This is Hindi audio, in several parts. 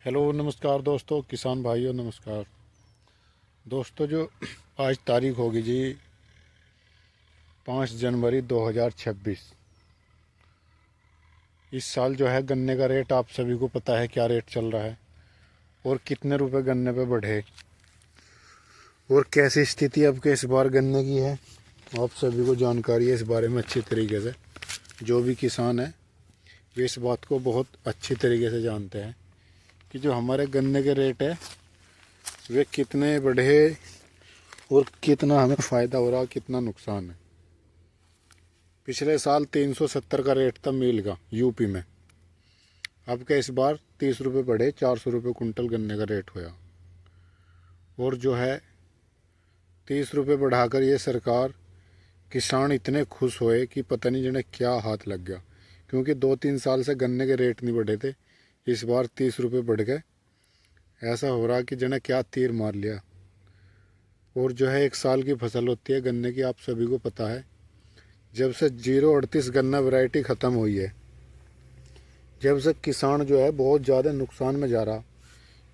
हेलो नमस्कार दोस्तों, किसान भाइयों नमस्कार दोस्तों। जो आज तारीख होगी जी 5 जनवरी 2026। इस साल जो है गन्ने का रेट आप सभी को पता है क्या रेट चल रहा है और कितने रुपए गन्ने पे बढ़े और कैसी स्थिति अब के इस बार गन्ने की है। आप सभी को जानकारी है इस बारे में अच्छी तरीके से। जो भी किसान है वे इस बात को बहुत अच्छी तरीके से जानते हैं कि जो हमारे गन्ने के रेट है वे कितने बढ़े और कितना हमें फ़ायदा हो रहा, कितना नुकसान है। पिछले साल 370 का रेट था मील का यूपी में। अब क्या इस बार 30 रुपये बढ़े, 400 रुपये कुंटल गन्ने का रेट होया। और जो है 30 रुपये बढ़ाकर ये सरकार, किसान इतने खुश हुए कि पता नहीं जिन्हें क्या हाथ लग गया, क्योंकि 2-3 साल से गन्ने के रेट नहीं बढ़े थे। इस बार 30 रुपये बढ़ गए। ऐसा हो रहा कि जिन्हें क्या तीर मार लिया। और जो है 1 साल की फसल होती है गन्ने की, आप सभी को पता है। जब से 038 गन्ना वैरायटी ख़त्म हुई है, जब से किसान जो है बहुत ज़्यादा नुकसान में जा रहा।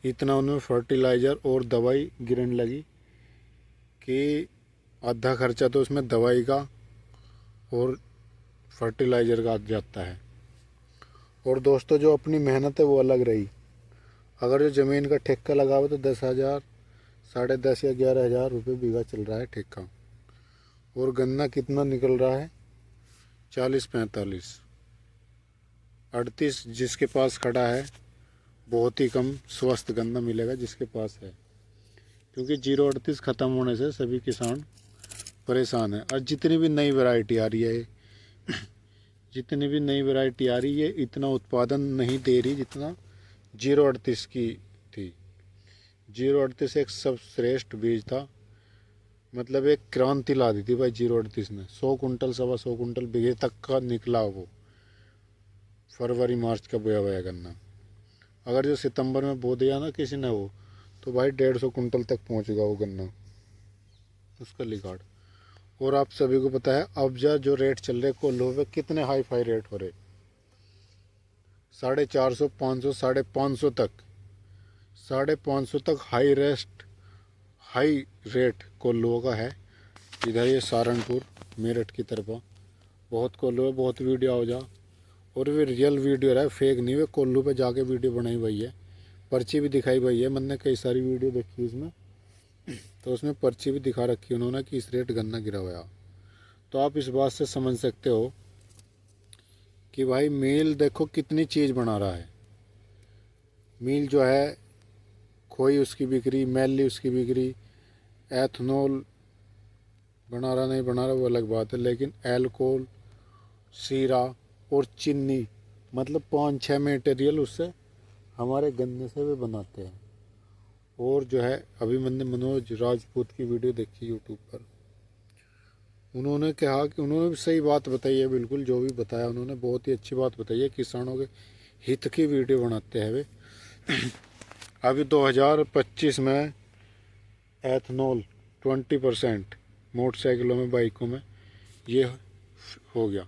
इतना उनमें फर्टिलाइज़र और दवाई गिरने लगी कि आधा खर्चा तो उसमें दवाई का और फर्टिलाइज़र का आ जाता है। और दोस्तों जो अपनी मेहनत है वो अलग रही। अगर जो ज़मीन का ठेका लगाओ तो 10,000, 10.5 या 11,000 रुपये बीघा चल रहा है ठेका। और गन्ना कितना निकल रहा है? 40-45, 38 जिसके पास खड़ा है। बहुत ही कम स्वस्थ गन्ना मिलेगा जिसके पास है, क्योंकि 038 ख़त्म होने से सभी किसान परेशान है। और जितनी भी नई वैरायटी आ रही है, जितनी भी नई वैरायटी आ रही है इतना उत्पादन नहीं दे रही जितना 038 की थी। 038 एक सर्वश्रेष्ठ बीज था, मतलब एक क्रांति ला दी थी भाई 038 ने। 100 कुंटल 125 कुंटल बीघे तक का निकला वो फरवरी मार्च का बोया हुआ गन्ना। अगर जो सितंबर में बो दिया ना किसी ने वो, तो भाई 150 कुंटल तक पहुंचेगा वो गन्ना, उसका रिकॉर्ड। और आप सभी को पता है अब जो रेट चल रहे कोल्हू पे, कितने हाई फाई रेट हो रहे। 450, 500, 550 तक, 550 तक हाई रेट कोल्हुओं का है। इधर ये सहारनपुर मेरठ की तरफ बहुत कोल्हू है, बहुत वीडियो आओ जा। और वे रियल वीडियो रहा है, फेक नहीं। वे कोल्हू पे जाके वीडियो बनाई हुई है, पर्ची भी दिखाई हुई है। मैंने कई सारी वीडियो देखी उसमें, तो उसमें पर्ची भी दिखा रखी उन्होंने कि इस रेट गन्ना गिरा हुआ। तो आप इस बात से समझ सकते हो कि भाई मील देखो कितनी चीज़ बना रहा है। मील जो है खोई उसकी बिक्री, मैली उसकी बिक्री, एथनॉल बना रहा नहीं बना रहा वो अलग बात है, लेकिन एल्कोहल, शीरा और चीनी, मतलब 5-6 मटेरियल उससे हमारे गन्ने से भी बनाते हैं। और जो है अभी मैंने मनोज राजपूत की वीडियो देखी यूट्यूब पर। उन्होंने कहा कि उन्होंने भी सही बात बताई है, बिल्कुल जो भी बताया उन्होंने बहुत ही अच्छी बात बताई है। किसानों के हित की वीडियो बनाते हैं वे। अभी 2025 में एथनॉल 20% मोटरसाइकिलों में, बाइकों में ये हो गया।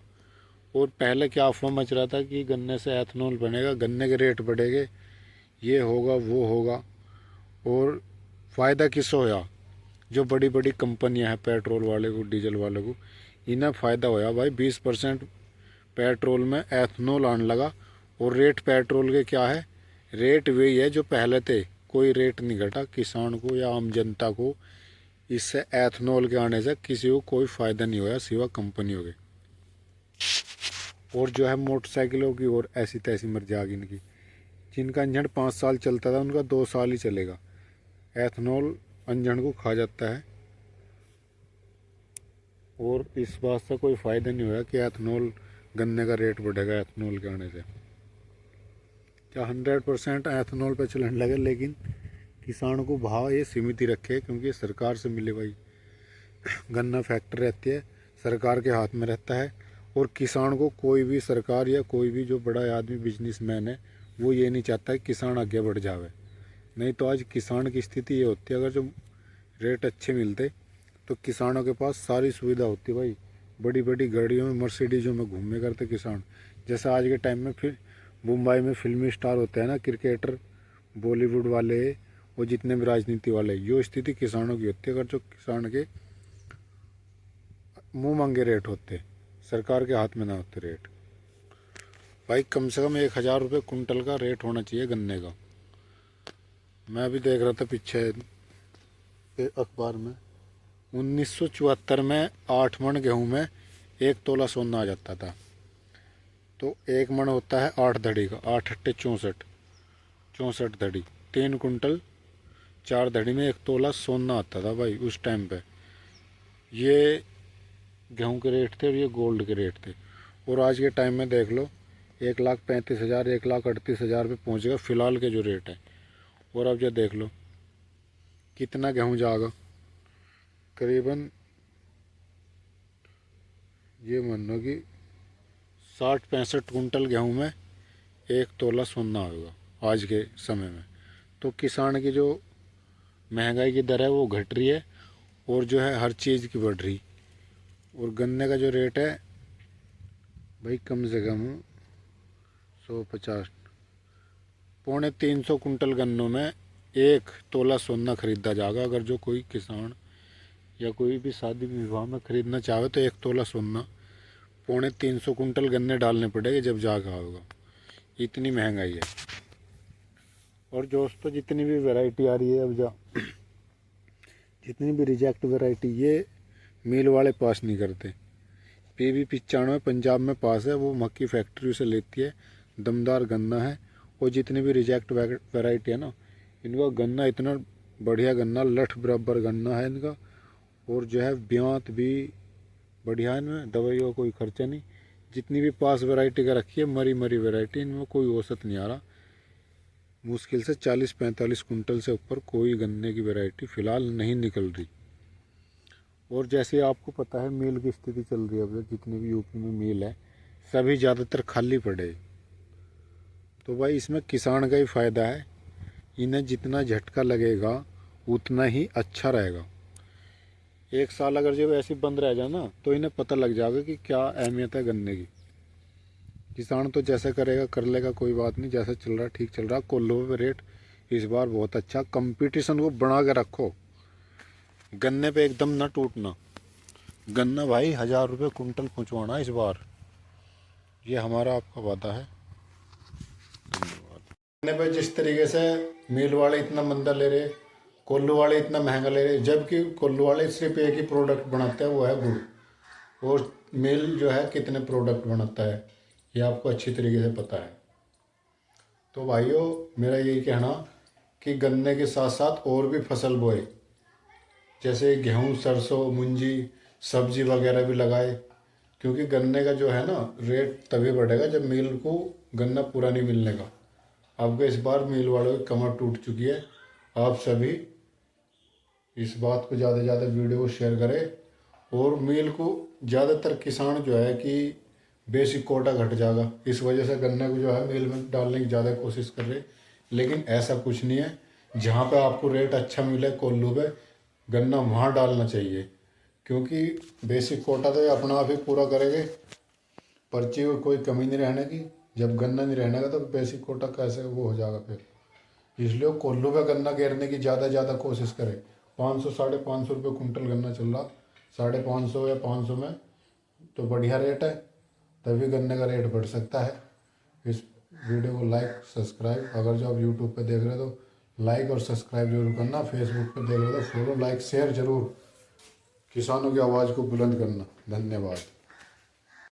और पहले क्या अफवाह मच रहा था कि गन्ने से एथनॉल बनेगा, गन्ने के रेट बढ़ेंगे, ये होगा वो होगा। और फ़ायदा किसको होया? जो बड़ी बड़ी कंपनियां हैं, पेट्रोल वाले को, डीजल वाले को, इन्हें फ़ायदा होया भाई। 20% पेट्रोल में एथनॉल आने लगा। और रेट पेट्रोल के क्या है? रेट वही है जो पहले थे, कोई रेट नहीं घटा। किसान को या आम जनता को इससे एथनॉल के आने से किसी को कोई फ़ायदा नहीं होया सिवा कंपनियों के। और जो है मोटरसाइकिलों की और ऐसी तैसी मर्जी आ गई इनकी। जिनका इंजन 5 साल चलता था उनका 2 साल ही चलेगा। एथनॉल इंजन को खा जाता है। और इस बात से कोई फ़ायदा नहीं हुआ कि एथनॉल गन्ने का रेट बढ़ेगा एथनॉल के आने से। क्या 100% एथनॉल पे चलने लगे, लेकिन किसान को भाव ये सीमित ही रखे, क्योंकि सरकार से मिले भाई। गन्ना फैक्ट्री रहती है, सरकार के हाथ में रहता है। और किसान को कोई भी सरकार या कोई भी जो बड़ा आदमी बिजनेसमैन है वो ये नहीं चाहता कि किसान आगे बढ़ जावे। नहीं तो आज किसान की स्थिति ये होती है, अगर जो रेट अच्छे मिलते तो किसानों के पास सारी सुविधा होती भाई। बड़ी बड़ी गाड़ियों में, मर्सिडीजों में घूमने करते किसान। जैसा आज के टाइम में फिर मुंबई में फिल्मी स्टार होते हैं ना क्रिकेटर, बॉलीवुड वाले और जितने भी राजनीति वाले, यो स्थिति किसानों की होती है। अगर जो किसान के मुंह मांगे रेट होते, सरकार के हाथ में ना होते रेट, भाई कम से कम 1,000 रुपये कुंटल का रेट होना चाहिए गन्ने का। मैं अभी देख रहा था पीछे अखबार में, 1974 में 8 मन गेहूं में 1 तोला सोना आ जाता था। तो 1 मन होता है 8 धड़ी का, 8 अट्टे 64 धड़ी, 3 कुंटल 4 धड़ी में 1 तोला सोना आता था भाई उस टाइम पे। ये गेहूं के रेट थे और ये गोल्ड के रेट थे। और आज के टाइम में देख लो 1,35,000 1,38,000 पे पहुँच गया फ़िलहाल के जो रेट है। और अब जो देख लो कितना गेहूं जाएगा, करीबन ये मान लो कि 60-65 कुंटल गेहूं में 1 तोला सोना होगा आज के समय में। तो किसान की जो महंगाई की दर है वो घट रही है और जो है हर चीज़ की बढ़ रही। और गन्ने का जो रेट है भाई कम से कम 150 350 कुंटल गन्नों में 1 तोला सोना खरीदा जाएगा। अगर जो कोई किसान या कोई भी शादी विवाह में खरीदना चाहे तो 1 तोला सोना 350 कुंटल गन्ने डालने पड़ेंगे जब जागा होगा। इतनी महंगाई है। और दोस्तों जितनी भी वैरायटी आ रही है अब जितनी भी रिजेक्ट वैरायटी, ये मिल वाले पास नहीं करते। PB 95 पंजाब में पास है, वो मक्की फैक्ट्री से लेती है, दमदार गन्ना है। और जितनी भी रिजेक्ट वैरायटी है ना, इनका गन्ना इतना बढ़िया गन्ना, लठ बराबर गन्ना है इनका। और जो है ब्यांत भी बढ़िया है, इनमें दवाइयों का कोई खर्चा नहीं। जितनी भी पास वैरायटी का रखी है मरी मरी वैरायटी, इनमें कोई औसत नहीं आ रहा। मुश्किल से 40-45 कुंटल से ऊपर कोई गन्ने की वैरायटी फ़िलहाल नहीं निकल रही। और जैसे आपको पता है मिल की स्थिति चल रही है अब, जितने भी यूपी में मिल है सभी ज़्यादातर खाली पड़े। तो भाई इसमें किसान का ही फ़ायदा है, इन्हें जितना झटका लगेगा उतना ही अच्छा रहेगा। 1 साल अगर जब ऐसे बंद रह जाए ना तो इन्हें पता लग जाएगा कि क्या अहमियत है गन्ने की। किसान तो जैसा करेगा कर लेगा, कोई बात नहीं, जैसा चल रहा है ठीक चल रहा है। कोल्हुओं पे रेट इस बार बहुत अच्छा, कंपटीशन को बना के रखो, गन्ने पे एकदम ना टूटना। गन्ना भाई 1,000 रुपये कुंटल पहुँचवाना इस बार, ये हमारा आपका वादा है। गन्ने पे जिस तरीके से मिल वाले इतना मंदा ले रहे, कोल्लू वाले इतना महंगा ले रहे, जबकि कोल्लू वाले सिर्फ एक ही प्रोडक्ट बनाते हैं वो है गुड़। और मिल जो है कितने प्रोडक्ट बनाता है ये आपको अच्छी तरीके से पता है। तो भाइयों मेरा यही कहना कि गन्ने के साथ साथ और भी फसल बोए, जैसे गेहूँ, सरसों, मुंजी, सब्जी वगैरह भी लगाए। क्योंकि गन्ने का जो है ना रेट तभी बढ़ेगा जब मिल को गन्ना पूरा नहीं मिलने का। आपको इस बार मिल वालों की कमर टूट चुकी है। आप सभी इस बात को ज़्यादा से ज़्यादा वीडियो को शेयर करें। और मिल को ज़्यादातर किसान जो है कि बेसिक कोटा घट जाएगा, इस वजह से गन्ने को जो है मिल में डालने की ज़्यादा कोशिश कर रहे, लेकिन ऐसा कुछ नहीं है। जहाँ पे आपको रेट अच्छा मिले कोल्लू पे, गन्ना वहाँ डालना चाहिए। क्योंकि बेसिक कोटा तो ये अपना आप ही पूरा करेंगे, पर्ची में कोई कमी नहीं रहने की। जब गन्ना नहीं रहने का तो बेसिक कोटा कैसे वो हो जाएगा फिर। इसलिए कोल्लू पे गन्ना घेरने की ज़्यादा कोशिश करें। 500-550 रुपये कुंटल गन्ना चल रहा, 550 या 500 में तो बढ़िया रेट है, तभी गन्ने का रेट बढ़ सकता है। इस वीडियो को लाइक सब्सक्राइब, अगर जो आप यूट्यूब पे देख रहे हो तो लाइक और सब्सक्राइब जरूर करना, फेसबुक पे देख रहे हो तो फॉलो, लाइक, शेयर जरूर, किसानों की आवाज़ को बुलंद करना। धन्यवाद।